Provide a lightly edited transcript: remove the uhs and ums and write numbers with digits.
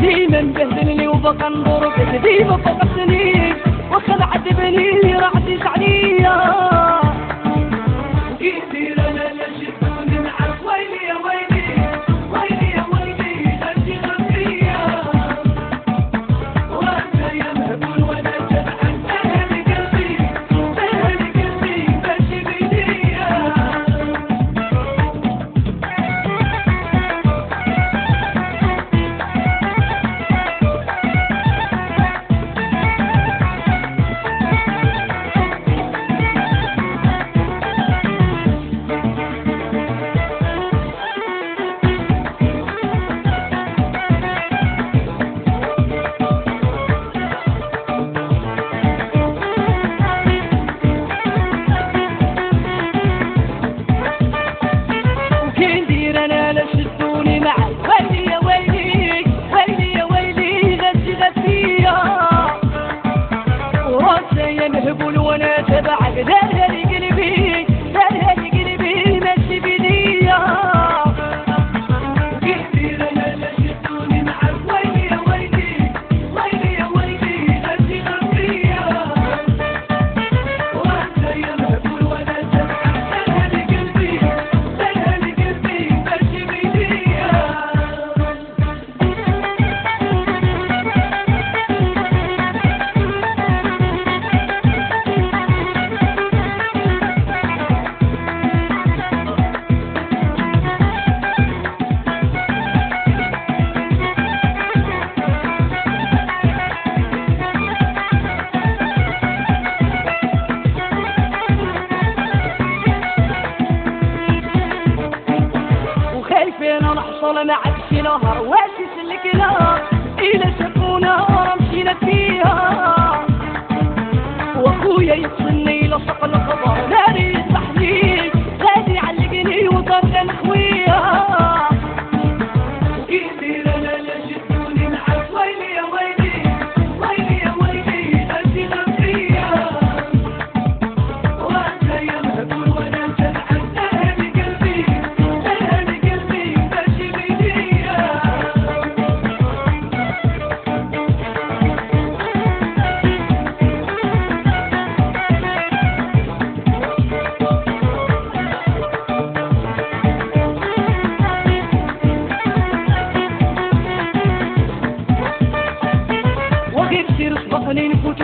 ديما مبهدلني وبقى نضرب ديما فقدتني وخل عذبني راح تديس عليا كثير انا لا شفتوني معاك ويلي يا ويلي ويلي يا ويلي انتي غبية وانت يا مهبول وانا جدعان سهل قلبي ماشي بيديا نهبل وانا تبعك دارها لي قلبي دارها لي قلبي ماشي بيديا كثير انا لا شفتوني معاك ويلي يا ويلي ويلي يا ويلي انتي غبية وانت يا مهبول وانا تبعك سهل قلبي ماشي بيديا خايفين نحصل ما عادش نهار واش سلكنا إلا شافونا مشينا فيها واخويا يصلني لصق الخبر ناري يذبحني غادي يعلقني وضرب خويا كثير انا لا شفتوني معاك ويلي يا ويلي ويلي يا ويلي انتي غبية وانت يا مهبول وانا تبعك سهل قلبي ماشي بيديا وغير سير صبحني نفوت